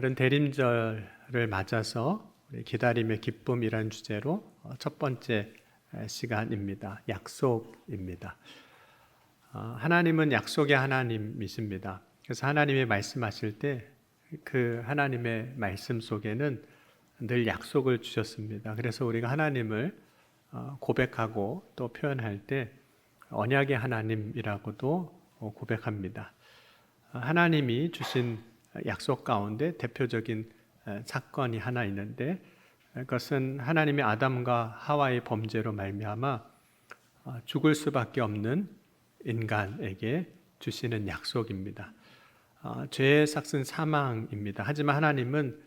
오늘은 대림절을 맞아서 우리 기다림의 기쁨이라는 주제로 첫 번째 시간입니다. 약속입니다. 하나님은 약속의 하나님이십니다. 그래서 하나님이 말씀하실 때 그 하나님의 말씀 속에는 늘 약속을 주셨습니다. 그래서 우리가 하나님을 고백하고 또 표현할 때 언약의 하나님이라고도 고백합니다. 하나님이 주신 약속 가운데 대표적인 사건이 하나 있는데, 그것은 하나님이 아담과 하와의 범죄로 말미암아 죽을 수밖에 없는 인간에게 주시는 약속입니다. 죄의 삭은 사망입니다. 하지만 하나님은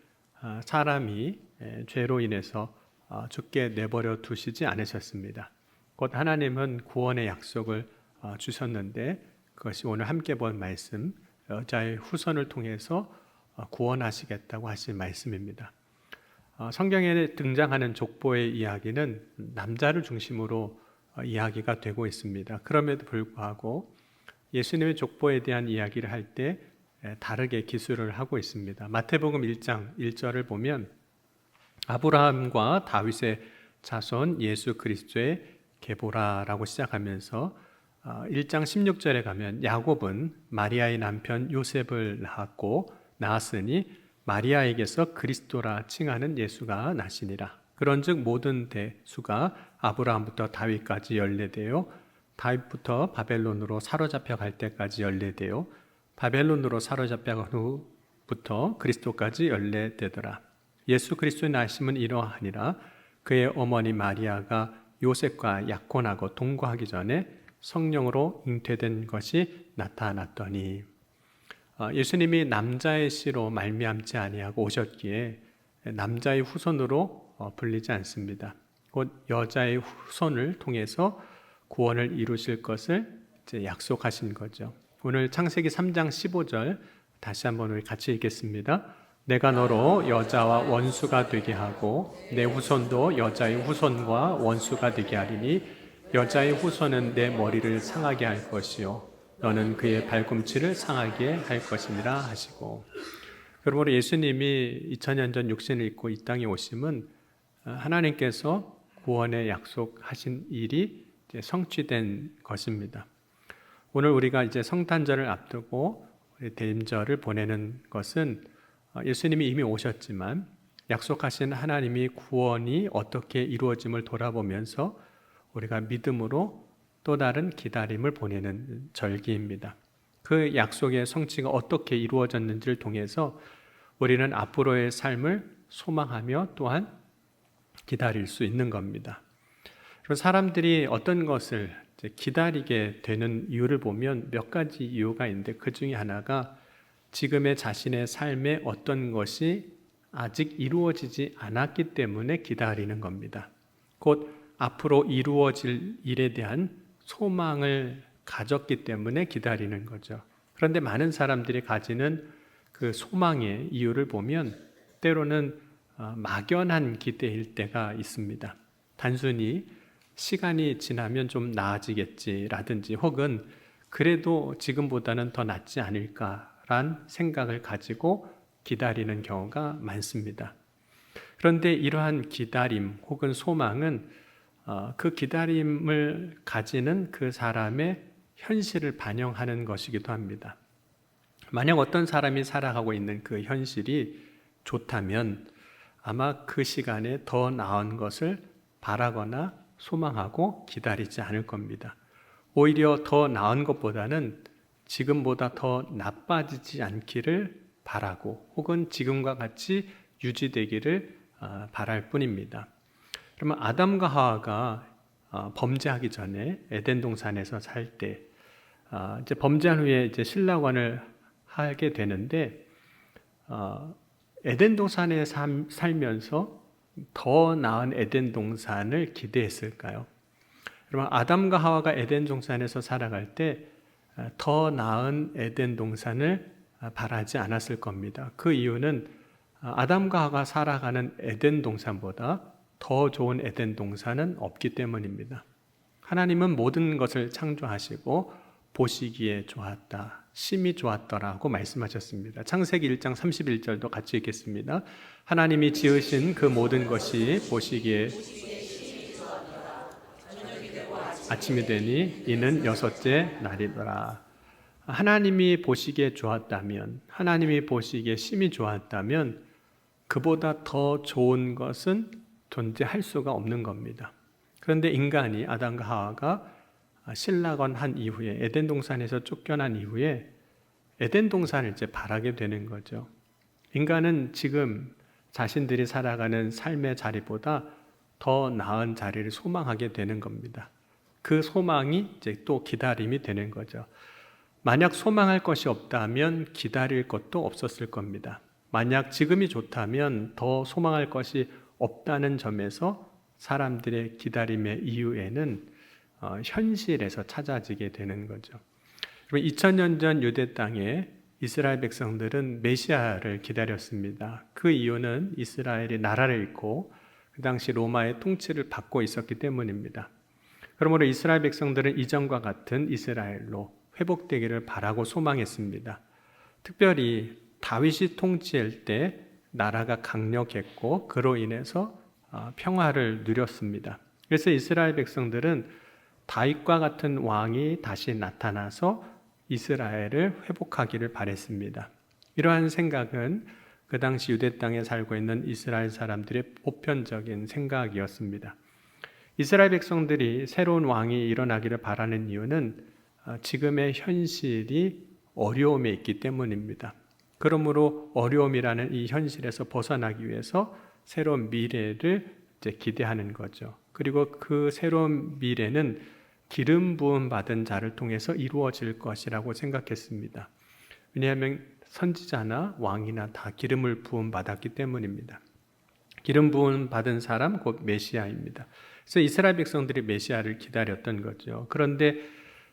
사람이 죄로 인해서 죽게 내버려 두시지 않으셨습니다. 곧 하나님은 구원의 약속을 주셨는데, 그것이 오늘 함께 본 말씀, 여자의 후손을 통해서 구원하시겠다고 하신 말씀입니다. 성경에 등장하는 족보의 이야기는 남자를 중심으로 이야기가 되고 있습니다. 그럼에도 불구하고 예수님의 족보에 대한 이야기를 할 때 다르게 기술을 하고 있습니다. 마태복음 1장 1절을 보면 아브라함과 다윗의 자손 예수 그리스도의 계보라라고 시작하면서 1장 16절에 가면 야곱은 마리아의 남편 요셉을 낳았으니 마리아에게서 그리스도라 칭하는 예수가 나시니라. 그런즉 모든 대수가 아브라함부터 다윗까지 연례되어 다윗부터 바벨론으로 사로잡혀 갈 때까지 연례되어 바벨론으로 사로잡혀 간 후부터 그리스도까지 연례되더라. 예수 그리스도의 나심은 이러하니라. 그의 어머니 마리아가 요셉과 약혼하고 동거하기 전에 성령으로 잉태된 것이 나타났더니, 예수님이 남자의 씨로 말미암지 아니하고 오셨기에 남자의 후손으로 불리지 않습니다. 곧 여자의 후손을 통해서 구원을 이루실 것을 이제 약속하신 거죠. 오늘 창세기 3장 15절 다시 한번 우리 같이 읽겠습니다. 내가 너로 여자와 원수가 되게 하고 내 후손도 여자의 후손과 원수가 되게 하리니 여자의 후손은 내 머리를 상하게 할 것이요 너는 그의 발꿈치를 상하게 할 것이니라 하시고, 그러므로 예수님이 2000년 전 육신을 입고 이 땅에 오심은 하나님께서 구원의 약속하신 일이 이제 성취된 것입니다. 오늘 우리가 이제 성탄절을 앞두고 대림절을 보내는 것은 예수님이 이미 오셨지만 약속하신 하나님이 구원이 어떻게 이루어짐을 돌아보면서 우리가 믿음으로 또 다른 기다림을 보내는 절기입니다. 그 약속의 성취가 어떻게 이루어졌는지를 통해서 우리는 앞으로의 삶을 소망하며 또한 기다릴 수 있는 겁니다. 그리고 사람들이 어떤 것을 기다리게 되는 이유를 보면 몇 가지 이유가 있는데, 그 중에 하나가 지금의 자신의 삶에 어떤 것이 아직 이루어지지 않았기 때문에 기다리는 겁니다. 곧 앞으로 이루어질 일에 대한 소망을 가졌기 때문에 기다리는 거죠. 그런데 많은 사람들이 가지는 그 소망의 이유를 보면 때로는 막연한 기대일 때가 있습니다. 단순히 시간이 지나면 좀 나아지겠지라든지 혹은 그래도 지금보다는 더 낫지 않을까란 생각을 가지고 기다리는 경우가 많습니다. 그런데 이러한 기다림 혹은 소망은 그 기다림을 가지는 그 사람의 현실을 반영하는 것이기도 합니다. 만약 어떤 사람이 살아가고 있는 그 현실이 좋다면 아마 그 시간에 더 나은 것을 바라거나 소망하고 기다리지 않을 겁니다. 오히려 더 나은 것보다는 지금보다 더 나빠지지 않기를 바라고 혹은 지금과 같이 유지되기를 바랄 뿐입니다. 그러면 아담과 하와가 범죄하기 전에 에덴 동산에서 살 때 이제 범죄한 후에 이제 신라관을 하게 되는데, 에덴 동산에 살면서 더 나은 에덴 동산을 기대했을까요? 그러면 아담과 하와가 에덴 동산에서 살아갈 때 더 나은 에덴 동산을 바라지 않았을 겁니다. 그 이유는 아담과 하와가 살아가는 에덴 동산보다 더 좋은 에덴 동산은 없기 때문입니다. 하나님은 모든 것을 창조하시고 보시기에 좋았다, 심히 좋았더라고 말씀하셨습니다. 창세기 1장 31절도 같이 읽겠습니다. 하나님이 지으신 그 모든 것이 보시기에 아침이 되니 이는 여섯째 날이더라. 하나님이 보시기에 좋았다면, 하나님이 보시기에 심히 좋았다면 그보다 더 좋은 것은 존재할 수가 없는 겁니다. 그런데 인간이, 아담과 하와가 신락원 이후에, 에덴 동산에서 쫓겨난 이후에 에덴 동산을 이제 바라게 되는 거죠. 인간은 지금 자신들이 살아가는 삶의 자리보다 더 나은 자리를 소망하게 되는 겁니다. 그 소망이 이제 또 기다림이 되는 거죠. 만약 소망할 것이 없다면 기다릴 것도 없었을 겁니다. 만약 지금이 좋다면 더 소망할 것이 없다는 점에서 사람들의 기다림의 이유에는 현실에서 찾아지게 되는 거죠. 2000년 전 유대 땅에 이스라엘 백성들은 메시아를 기다렸습니다. 그 이유는 이스라엘이 나라를 잃고 그 당시 로마의 통치를 받고 있었기 때문입니다. 그러므로 이스라엘 백성들은 이전과 같은 이스라엘로 회복되기를 바라고 소망했습니다. 특별히 다윗이 통치할 때 나라가 강력했고 그로 인해서 평화를 누렸습니다. 그래서 이스라엘 백성들은 다윗과 같은 왕이 다시 나타나서 이스라엘을 회복하기를 바랬습니다. 이러한 생각은 그 당시 유대 땅에 살고 있는 이스라엘 사람들의 보편적인 생각이었습니다. 이스라엘 백성들이 새로운 왕이 일어나기를 바라는 이유는 지금의 현실이 어려움에 있기 때문입니다. 그러므로 어려움이라는 이 현실에서 벗어나기 위해서 새로운 미래를 이제 기대하는 거죠. 그리고 그 새로운 미래는 기름 부음 받은 자를 통해서 이루어질 것이라고 생각했습니다. 왜냐하면 선지자나 왕이나 다 기름을 부음 받았기 때문입니다. 기름 부음 받은 사람 곧 메시아입니다. 그래서 이스라엘 백성들이 메시아를 기다렸던 거죠. 그런데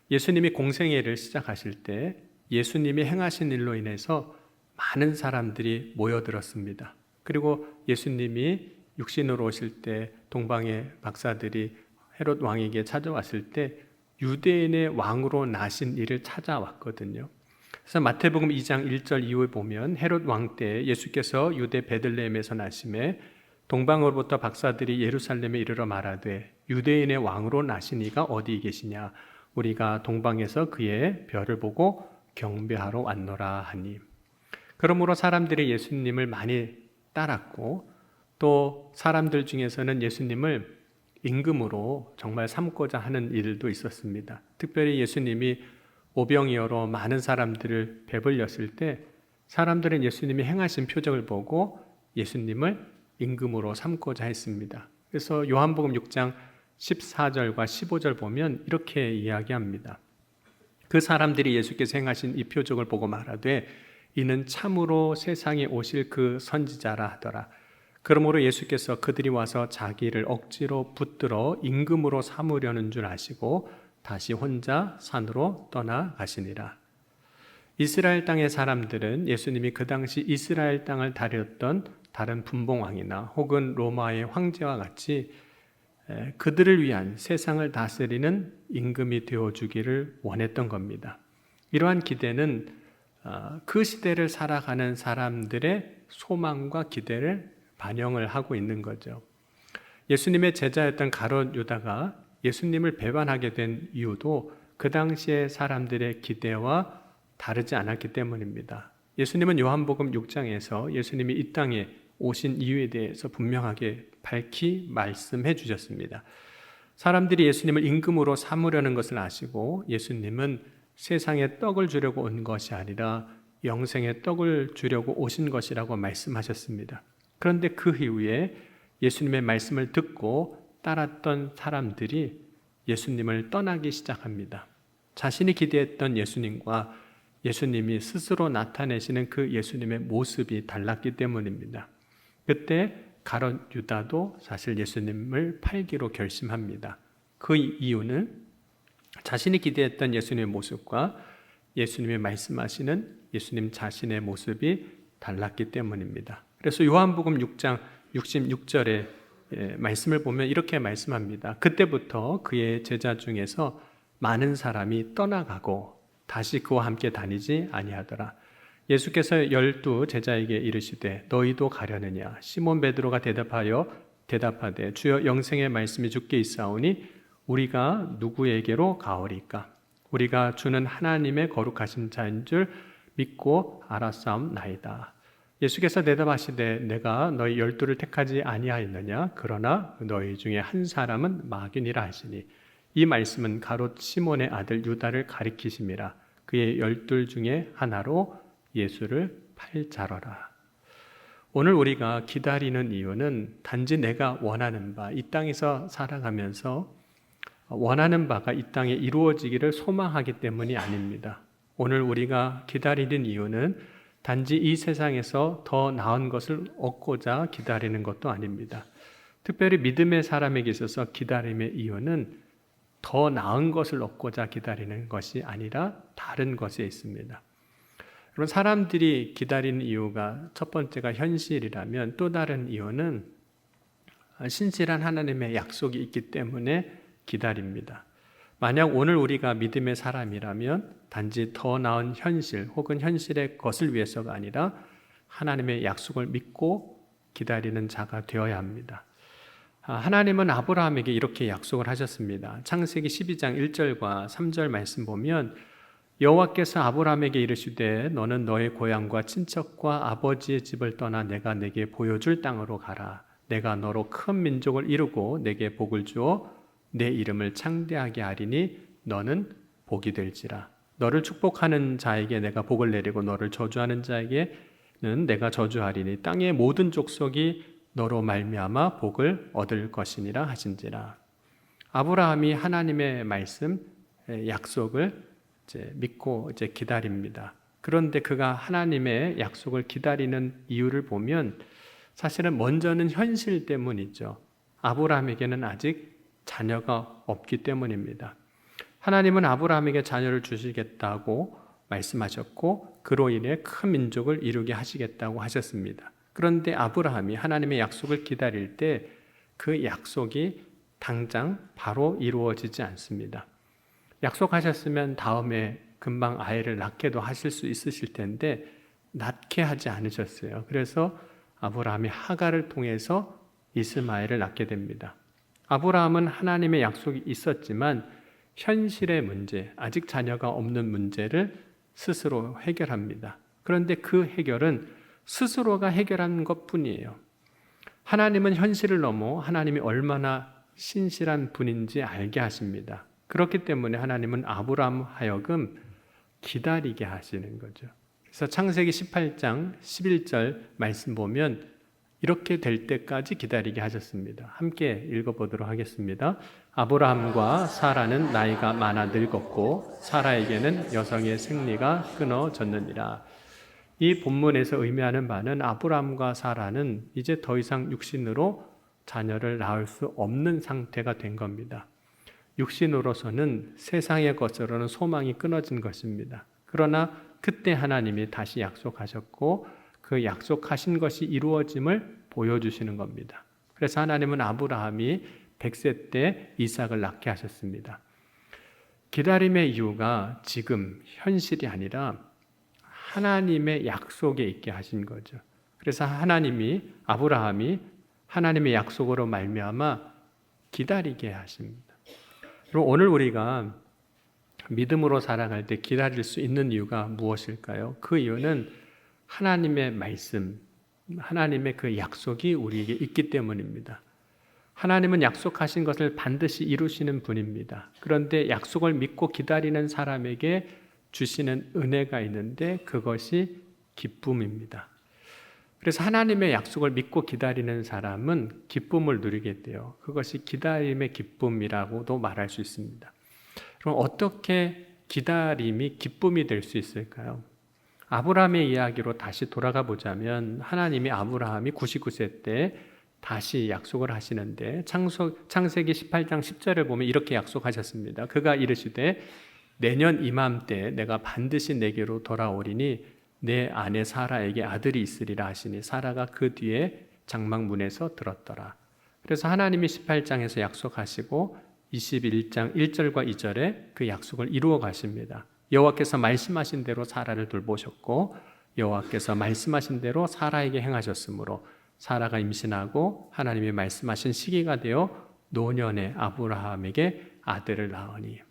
예수님이 공생애를 시작하실 때 예수님이 행하신 일로 인해서 많은 사람들이 모여들었습니다. 그리고 예수님이 육신으로 오실 때 동방의 박사들이 헤롯 왕에게 찾아왔을 때 유대인의 왕으로 나신 이를 찾아왔거든요. 그래서 마태복음 2장 1절 이후에 보면 헤롯 왕 때 예수께서 유대 베들레헴에서 나심에 동방으로부터 박사들이 예루살렘에 이르러 말하되 유대인의 왕으로 나신 이가 어디 계시냐, 우리가 동방에서 그의 별을 보고 경배하러 왔노라 하니. 그러므로 사람들이 예수님을 많이 따랐고 또 사람들 중에서는 예수님을 임금으로 정말 삼고자 하는 일도 있었습니다. 특별히 예수님이 오병이어로 많은 사람들을 배불렸을 때 사람들은 예수님이 행하신 표적을 보고 예수님을 임금으로 삼고자 했습니다. 그래서 요한복음 6장 14절과 15절 보면 이렇게 이야기합니다. 그 사람들이 예수께서 행하신 이 표적을 보고 말하되 이는 참으로 세상에 오실 그 선지자라 하더라. 그러므로 예수께서 그들이 와서 자기를 억지로 붙들어 임금으로 삼으려는 줄 아시고 다시 혼자 산으로 떠나가시니라. 이스라엘 땅의 사람들은 예수님이 그 당시 이스라엘 땅을 다렸던 다른 분봉왕이나 혹은 로마의 황제와 같이 그들을 위한 세상을 다스리는 임금이 되어주기를 원했던 겁니다. 이러한 기대는 그 시대를 살아가는 사람들의 소망과 기대를 반영을 하고 있는 거죠. 예수님의 제자였던 가룟 유다가 예수님을 배반하게 된 이유도 그 당시의 사람들의 기대와 다르지 않았기 때문입니다. 예수님은 요한복음 6장에서 예수님이 이 땅에 오신 이유에 대해서 분명하게 밝히 말씀해 주셨습니다. 사람들이 예수님을 임금으로 삼으려는 것을 아시고 예수님은 세상에 떡을 주려고 온 것이 아니라 영생의 떡을 주려고 오신 것이라고 말씀하셨습니다. 그런데 그 이후에 예수님의 말씀을 듣고 따랐던 사람들이 예수님을 떠나기 시작합니다. 자신이 기대했던 예수님과 예수님이 스스로 나타내시는 그 예수님의 모습이 달랐기 때문입니다. 그때 가룟 유다도 사실 예수님을 팔기로 결심합니다. 그 이유는 자신이 기대했던 예수님의 모습과 예수님이 말씀하시는 예수님 자신의 모습이 달랐기 때문입니다. 그래서 요한복음 6장 66절에 말씀을 보면 이렇게 말씀합니다. 그때부터 그의 제자 중에서 많은 사람이 떠나가고 다시 그와 함께 다니지 아니하더라. 예수께서 12 제자에게 이르시되 너희도 가려느냐? 시몬 베드로가 대답하되 주여 영생의 말씀이 주께 있사오니 우리가 누구에게로 가오리까? 우리가 주는 하나님의 거룩하신 자인 줄 믿고 알았사옵나이다. 예수께서 대답하시되 내가 너희 12를 택하지 아니하였느냐? 그러나 너희 중에 한 사람은 마귀니라 하시니 이 말씀은 가롯 시몬의 아들 유다를 가리키심이라. 그의 12 중에 하나로 예수를 팔자러라. 오늘 우리가 기다리는 이유는 단지 내가 원하는 바, 이 땅에서 살아가면서 원하는 바가 이 땅에 이루어지기를 소망하기 때문이 아닙니다. 오늘 우리가 기다리는 이유는 단지 이 세상에서 더 나은 것을 얻고자 기다리는 것도 아닙니다. 특별히 믿음의 사람에게 있어서 기다림의 이유는 더 나은 것을 얻고자 기다리는 것이 아니라 다른 것에 있습니다. 그럼 사람들이 기다리는 이유가 첫 번째가 현실이라면 또 다른 이유는 신실한 하나님의 약속이 있기 때문에 기다립니다. 만약 오늘 우리가 믿음의 사람이라면 단지 더 나은 현실 혹은 현실의 것을 위해서가 아니라 하나님의 약속을 믿고 기다리는 자가 되어야 합니다. 하나님은 아브라함에게 이렇게 약속을 하셨습니다. 창세기 12장 1절과 3절 말씀 보면 여호와께서 아브라함에게 이르시되 너는 너의 고향과 친척과 아버지의 집을 떠나 내가 내게 보여줄 땅으로 가라. 내가 너로 큰 민족을 이루고 내게 복을 주어 내 이름을 창대하게 하리니 너는 복이 될지라. 너를 축복하는 자에게 내가 복을 내리고 너를 저주하는 자에게는 내가 저주하리니 땅의 모든 족속이 너로 말미암아 복을 얻을 것이니라 하신지라. 아브라함이 하나님의 말씀, 약속을 믿고 기다립니다. 그런데 그가 하나님의 약속을 기다리는 이유를 보면 사실은 먼저는 현실 때문이죠. 아브라함에게는 아직 자녀가 없기 때문입니다. 하나님은 아브라함에게 자녀를 주시겠다고 말씀하셨고 그로 인해 큰 민족을 이루게 하시겠다고 하셨습니다. 그런데 아브라함이 하나님의 약속을 기다릴 때 그 약속이 당장 바로 이루어지지 않습니다. 약속하셨으면 다음에 금방 아이를 낳게도 하실 수 있으실 텐데 낳게 하지 않으셨어요. 그래서 아브라함이 하갈을 통해서 이스마엘을 낳게 됩니다. 아브라함은 하나님의 약속이 있었지만 현실의 문제, 아직 자녀가 없는 문제를 스스로 해결합니다. 그런데 그 해결은 스스로가 해결한 것뿐이에요. 하나님은 현실을 넘어 하나님이 얼마나 신실한 분인지 알게 하십니다. 그렇기 때문에 하나님은 아브라함 하여금 기다리게 하시는 거죠. 그래서 창세기 18장 11절 말씀 보면 이렇게 될 때까지 기다리게 하셨습니다. 함께 읽어보도록 하겠습니다. 아브라함과 사라는 나이가 많아 늙었고 사라에게는 여성의 생리가 끊어졌느니라. 이 본문에서 의미하는 바는 아브라함과 사라는 이제 더 이상 육신으로 자녀를 낳을 수 없는 상태가 된 겁니다. 육신으로서는 세상의 것으로는 소망이 끊어진 것입니다. 그러나 그때 하나님이 다시 약속하셨고 그 약속하신 것이 이루어짐을 보여주시는 겁니다. 그래서 하나님은 아브라함이 100세 때 이삭을 낳게 하셨습니다. 기다림의 이유가 지금 현실이 아니라 하나님의 약속에 있게 하신 거죠. 그래서 아브라함이 하나님의 약속으로 말미암아 기다리게 하십니다. 그럼 오늘 우리가 믿음으로 살아갈 때 기다릴 수 있는 이유가 무엇일까요? 그 이유는 하나님의 말씀, 하나님의 그 약속이 우리에게 있기 때문입니다. 하나님은 약속하신 것을 반드시 이루시는 분입니다. 그런데 약속을 믿고 기다리는 사람에게 주시는 은혜가 있는데 그것이 기쁨입니다. 그래서 하나님의 약속을 믿고 기다리는 사람은 기쁨을 누리게 돼요. 그것이 기다림의 기쁨이라고도 말할 수 있습니다. 그럼 어떻게 기다림이 기쁨이 될 수 있을까요? 아브라함의 이야기로 다시 돌아가 보자면 하나님이 아브라함이 99세 때 다시 약속을 하시는데 창세기 18장 10절을 보면 이렇게 약속하셨습니다. 그가 이르시되 내년 이맘때 내가 반드시 내게로 돌아오리니 내 아내 사라에게 아들이 있으리라 하시니 사라가 그 뒤에 장막문에서 들었더라. 그래서 하나님이 18장에서 약속하시고 21장 1절과 2절에 그 약속을 이루어 가십니다. 여호와께서 말씀하신 대로 사라를 돌보셨고 여호와께서 말씀하신 대로 사라에게 행하셨으므로 사라가 임신하고 하나님이 말씀하신 시기가 되어 노년의 아브라함에게 아들을 낳으니,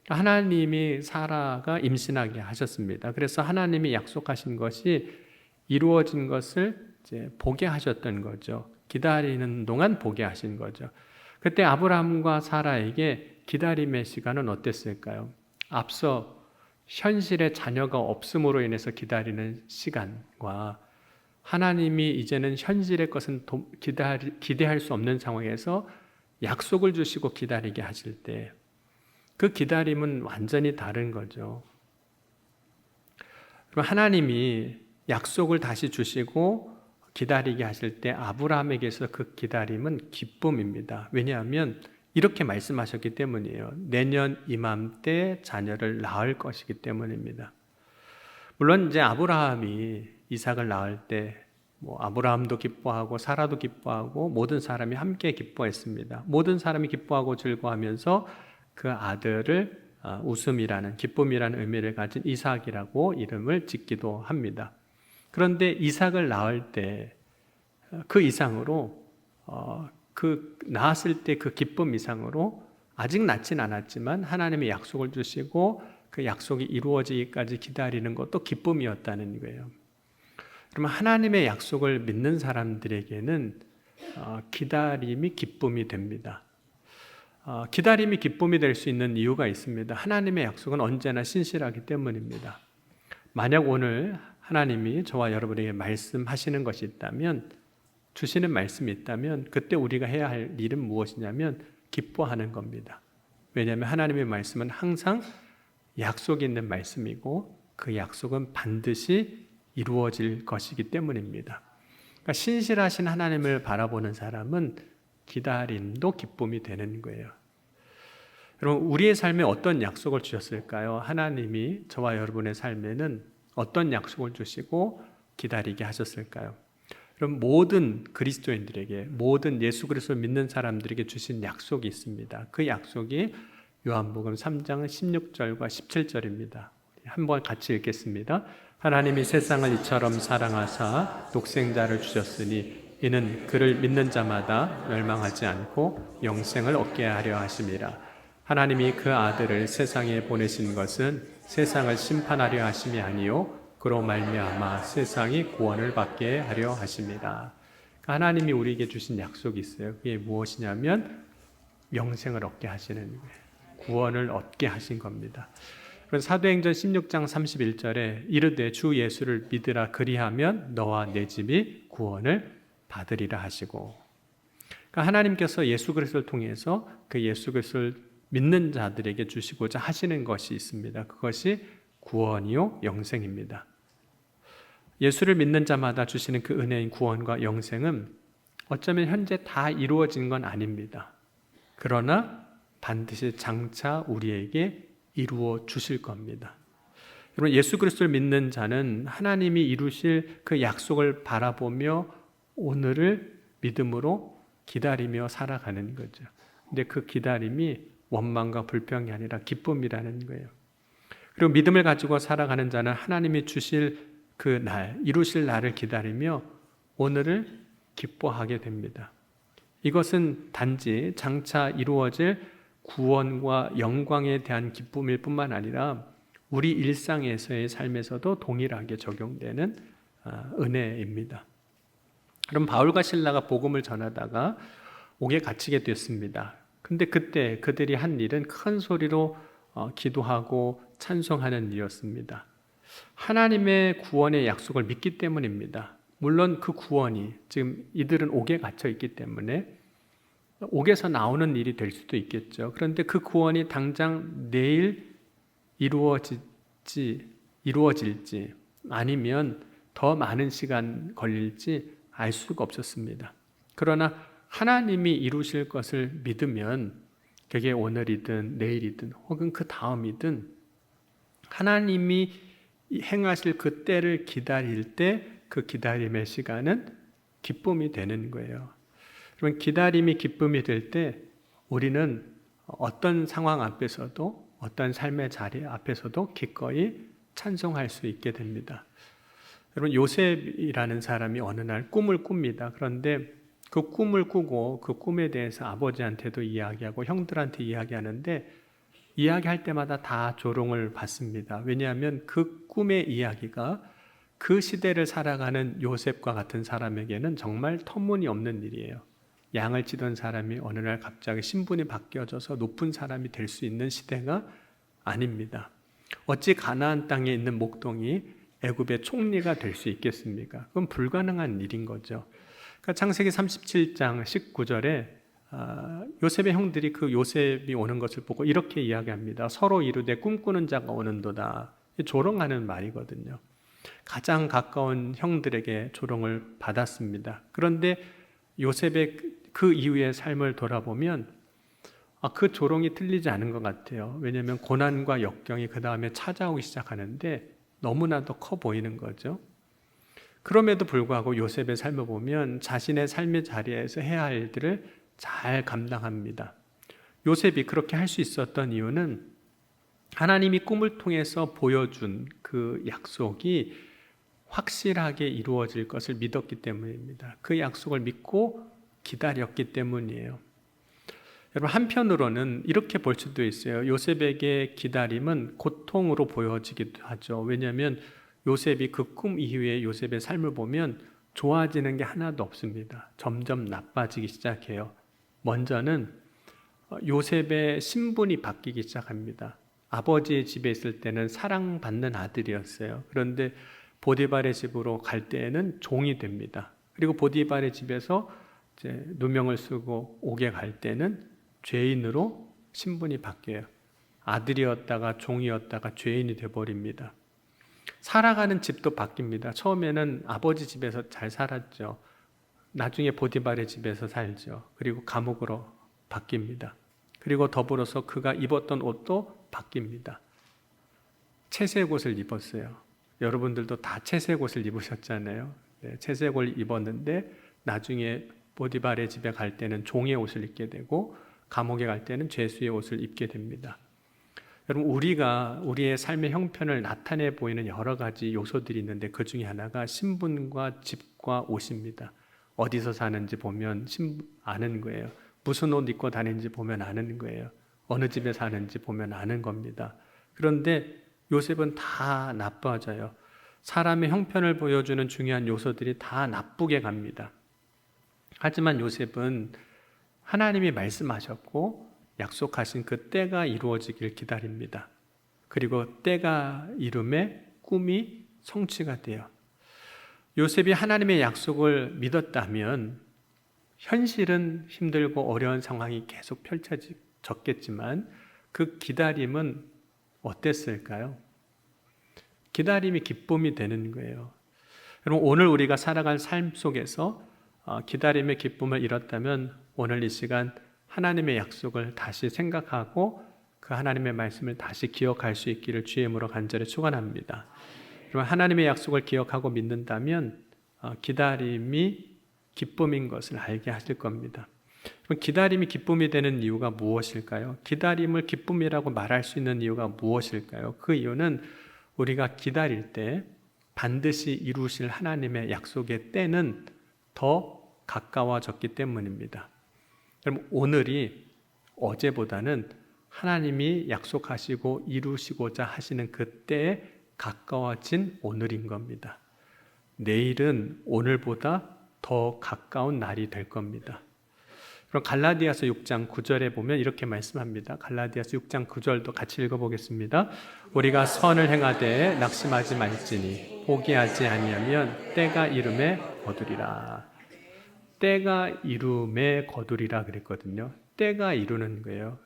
하나님이 사라가 임신하게 하셨습니다. 그래서 하나님이 약속하신 것이 이루어진 것을 이제 보게 하셨던 거죠. 기다리는 동안 보게 하신 거죠. 그때 아브라함과 사라에게 기다림의 시간은 어땠을까요? 앞서 현실에 자녀가 없음으로 인해서 기다리는 시간과 하나님이 이제는 현실의 것은 기대할 수 없는 상황에서 약속을 주시고 기다리게 하실 때 그 기다림은 완전히 다른 거죠. 그럼 하나님이 약속을 다시 주시고 기다리게 하실 때 아브라함에게서 그 기다림은 기쁨입니다. 왜냐하면 이렇게 말씀하셨기 때문이에요. 내년 이맘때 자녀를 낳을 것이기 때문입니다. 물론 이제 아브라함이 이삭을 낳을 때 아브라함도 기뻐하고 사라도 기뻐하고 모든 사람이 함께 기뻐했습니다. 모든 사람이 기뻐하고 즐거워하면서 그 아들을 웃음이라는, 기쁨이라는 의미를 가진 이삭이라고 이름을 짓기도 합니다. 그런데 이삭을 낳을 때 그 이상으로 그 낳았을 때 그 기쁨 이상으로 아직 낳진 않았지만 하나님의 약속을 주시고 그 약속이 이루어지기까지 기다리는 것도 기쁨이었다는 거예요. 그러면 하나님의 약속을 믿는 사람들에게는 기다림이 기쁨이 됩니다. 기다림이 기쁨이 될 수 있는 이유가 있습니다. 하나님의 약속은 언제나 신실하기 때문입니다. 만약 오늘 하나님이 저와 여러분에게 말씀하시는 것이 있다면, 주시는 말씀이 있다면 그때 우리가 해야 할 일은 무엇이냐면 기뻐하는 겁니다. 왜냐하면 하나님의 말씀은 항상 약속이 있는 말씀이고 그 약속은 반드시 이루어질 것이기 때문입니다. 그러니까 신실하신 하나님을 바라보는 사람은 기다림도 기쁨이 되는 거예요. 여러분, 우리의 삶에 어떤 약속을 주셨을까요? 하나님이 저와 여러분의 삶에는 어떤 약속을 주시고 기다리게 하셨을까요? 그럼 모든 그리스도인들에게, 모든 예수 그리스도를 믿는 사람들에게 주신 약속이 있습니다. 그 약속이 요한복음 3장 16절과 17절입니다. 한번 같이 읽겠습니다. 하나님이 세상을 이처럼 사랑하사 독생자를 주셨으니 이는 그를 믿는 자마다 멸망하지 않고 영생을 얻게 하려 하심이라. 하나님이 그 아들을 세상에 보내신 것은 세상을 심판하려 하심이 아니요 그로 말미암아 세상이 구원을 받게 하려 하심이라. 하나님이 우리에게 주신 약속이 있어요. 그게 무엇이냐면 영생을 얻게 하시는 거예요. 구원을 얻게 하신 겁니다. 사도행전 16장 31절에 이르되 주 예수를 믿으라 그리하면 너와 내 집이 구원을 받으리라 하시고, 그러니까 하나님께서 예수 그리스도를 통해서 그 예수 그리스도를 믿는 자들에게 주시고자 하시는 것이 있습니다. 그것이 구원이요 영생입니다. 예수를 믿는 자마다 주시는 그 은혜인 구원과 영생은 어쩌면 현재 다 이루어진 건 아닙니다. 그러나 반드시 장차 우리에게 이루어 주실 겁니다. 여러분, 예수 그리스도를 믿는 자는 하나님이 이루실 그 약속을 바라보며 오늘을 믿음으로 기다리며 살아가는 거죠. 근데 그 기다림이 원망과 불평이 아니라 기쁨이라는 거예요. 그리고 믿음을 가지고 살아가는 자는 하나님이 주실 그 날, 이루실 날을 기다리며 오늘을 기뻐하게 됩니다. 이것은 단지 장차 이루어질 구원과 영광에 대한 기쁨일 뿐만 아니라 우리 일상에서의 삶에서도 동일하게 적용되는 은혜입니다. 그럼 바울과 실라가 복음을 전하다가 옥에 갇히게 됐습니다. 근데 그때 그들이 한 일은 큰 소리로 기도하고 찬송하는 일이었습니다. 하나님의 구원의 약속을 믿기 때문입니다. 물론 그 구원이 지금 이들은 옥에 갇혀 있기 때문에 옥에서 나오는 일이 될 수도 있겠죠. 그런데 그 구원이 당장 내일 이루어질지 아니면 더 많은 시간 걸릴지 알 수가 없었습니다. 그러나 하나님이 이루실 것을 믿으면 그게 오늘이든 내일이든 혹은 그 다음이든 하나님이 행하실 그 때를 기다릴 때 그 기다림의 시간은 기쁨이 되는 거예요. 그러면 기다림이 기쁨이 될 때 우리는 어떤 상황 앞에서도 어떤 삶의 자리 앞에서도 기꺼이 찬송할 수 있게 됩니다. 여러분, 요셉이라는 사람이 어느 날 꿈을 꿉니다. 그런데 그 꿈을 꾸고 그 꿈에 대해서 아버지한테도 이야기하고 형들한테 이야기하는데 이야기할 때마다 다 조롱을 받습니다. 왜냐하면 그 꿈의 이야기가 그 시대를 살아가는 요셉과 같은 사람에게는 정말 터무니없는 일이에요. 양을 치던 사람이 어느 날 갑자기 신분이 바뀌어져서 높은 사람이 될 수 있는 시대가 아닙니다. 어찌 가나안 땅에 있는 목동이 애굽의 총리가 될 수 있겠습니까? 그건 불가능한 일인 거죠. 그러니까 창세기 37장 19절에 요셉의 형들이 그 요셉이 오는 것을 보고 이렇게 이야기합니다. 서로 이르되 꿈꾸는 자가 오는도다. 조롱하는 말이거든요. 가장 가까운 형들에게 조롱을 받았습니다. 그런데 요셉의 그 이후의 삶을 돌아보면 그 조롱이 틀리지 않은 것 같아요. 왜냐하면 고난과 역경이 그 다음에 찾아오기 시작하는데 너무나도 커 보이는 거죠. 그럼에도 불구하고 요셉의 삶을 보면 자신의 삶의 자리에서 해야 할 일들을 잘 감당합니다. 요셉이 그렇게 할 수 있었던 이유는 하나님이 꿈을 통해서 보여준 그 약속이 확실하게 이루어질 것을 믿었기 때문입니다. 그 약속을 믿고 기다렸기 때문이에요. 여러분, 한편으로는 이렇게 볼 수도 있어요. 요셉에게 기다림은 고통으로 보여지기도 하죠. 왜냐하면 요셉이 그 꿈 이후에 요셉의 삶을 보면 좋아지는 게 하나도 없습니다. 점점 나빠지기 시작해요. 먼저는 요셉의 신분이 바뀌기 시작합니다. 아버지의 집에 있을 때는 사랑받는 아들이었어요. 그런데 보디발의 집으로 갈 때에는 종이 됩니다. 그리고 보디발의 집에서 이제 누명을 쓰고 옥에 갈 때는 죄인으로 신분이 바뀌어요. 아들이었다가 종이었다가 죄인이 되어버립니다. 살아가는 집도 바뀝니다. 처음에는 아버지 집에서 잘 살았죠. 나중에 보디발의 집에서 살죠. 그리고 감옥으로 바뀝니다. 그리고 더불어서 그가 입었던 옷도 바뀝니다. 채색 옷을 입었어요. 여러분들도 다 채색 옷을 입으셨잖아요. 네, 채색 옷을 입었는데 나중에 보디발의 집에 갈 때는 종의 옷을 입게 되고 감옥에 갈 때는 죄수의 옷을 입게 됩니다. 여러분, 우리가 우리의 삶의 형편을 나타내 보이는 여러 가지 요소들이 있는데 그 중에 하나가 신분과 집과 옷입니다. 어디서 사는지 보면 아는 거예요. 무슨 옷 입고 다니는지 보면 아는 거예요. 어느 집에 사는지 보면 아는 겁니다. 그런데 요셉은 다 나빠져요. 사람의 형편을 보여주는 중요한 요소들이 다 나쁘게 갑니다. 하지만 요셉은 하나님이 말씀하셨고 약속하신 그 때가 이루어지길 기다립니다. 그리고 때가 이름에 꿈이 성취가 돼요. 요셉이 하나님의 약속을 믿었다면 현실은 힘들고 어려운 상황이 계속 펼쳐졌겠지만 그 기다림은 어땠을까요? 기다림이 기쁨이 되는 거예요. 여러분, 오늘 우리가 살아갈 삶 속에서 기다림의 기쁨을 잃었다면 오늘 이 시간 하나님의 약속을 다시 생각하고 그 하나님의 말씀을 다시 기억할 수 있기를 주의 이름으로 간절히 축원합니다. 여러분, 하나님의 약속을 기억하고 믿는다면 기다림이 기쁨인 것을 알게 하실 겁니다. 그럼 기다림이 기쁨이 되는 이유가 무엇일까요? 기다림을 기쁨이라고 말할 수 있는 이유가 무엇일까요? 그 이유는 우리가 기다릴 때 반드시 이루실 하나님의 약속의 때는 더 가까워졌기 때문입니다. 여러분, 오늘이 어제보다는 하나님이 약속하시고 이루시고자 하시는 그때에 가까워진 오늘인 겁니다. 내일은 오늘보다 더 가까운 날이 될 겁니다. 그럼 갈라디아서 6장 9절에 보면 이렇게 말씀합니다. 갈라디아서 6장 9절도 같이 읽어보겠습니다. 우리가 선을 행하되 낙심하지 말지니 포기하지 아니하면 때가 이름에 거두리라. 때가 이름에 거두리라 그랬거든요. 때가 이루는 거예요.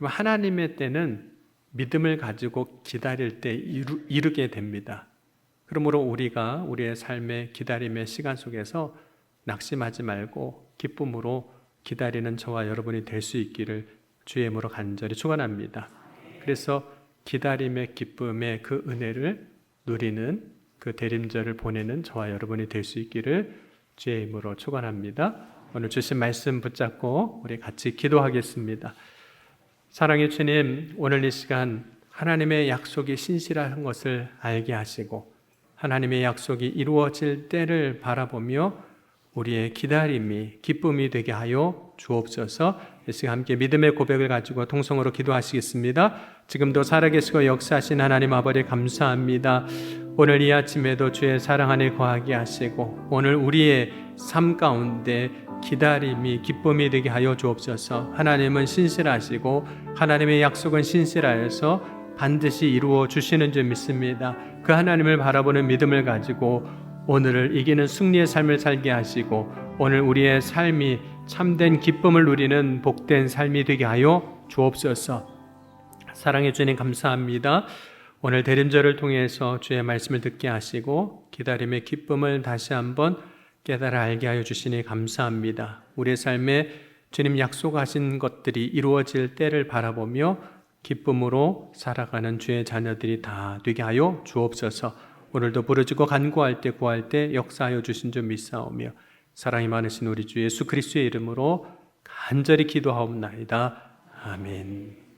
하나님의 때는 믿음을 가지고 기다릴 때 이루게 됩니다. 그러므로 우리가 우리의 삶의 기다림의 시간 속에서 낙심하지 말고 기쁨으로 기다리는 저와 여러분이 될 수 있기를 주의 이름으로 간절히 축원합니다. 그래서 기다림의 기쁨의 그 은혜를 누리는 그 대림절을 보내는 저와 여러분이 될 수 있기를 주의 이름으로 축원합니다. 오늘 주신 말씀 붙잡고 우리 같이 기도하겠습니다. 사랑의 주님, 오늘 이 시간 하나님의 약속이 신실한 것을 알게 하시고 하나님의 약속이 이루어질 때를 바라보며 우리의 기다림이 기쁨이 되게 하여 주옵소서. 이 시간 함께 믿음의 고백을 가지고 통성으로 기도하시겠습니다. 지금도 살아계시고 역사하신 하나님 아버지 감사합니다. 오늘 이 아침에도 주의 사랑 안에 거하게 하시고 오늘 우리의 삶 가운데 기다림이 기쁨이 되게 하여 주옵소서. 하나님은 신실하시고 하나님의 약속은 신실하여서 반드시 이루어 주시는 줄 믿습니다. 그 하나님을 바라보는 믿음을 가지고 오늘을 이기는 승리의 삶을 살게 하시고 오늘 우리의 삶이 참된 기쁨을 누리는 복된 삶이 되게 하여 주옵소서. 사랑해 주님 감사합니다. 오늘 대림절을 통해서 주의 말씀을 듣게 하시고 기다림의 기쁨을 다시 한번 깨달아 알게 하여 주시니 감사합니다. 우리의 삶에 주님 약속하신 것들이 이루어질 때를 바라보며 기쁨으로 살아가는 주의 자녀들이 다 되게 하여 주옵소서. 오늘도 부르짖고 간구할 때 구할 때 역사하여 주신 줄 믿사오며 사랑이 많으신 우리 주 예수 그리스도의 이름으로 간절히 기도하옵나이다. 아멘.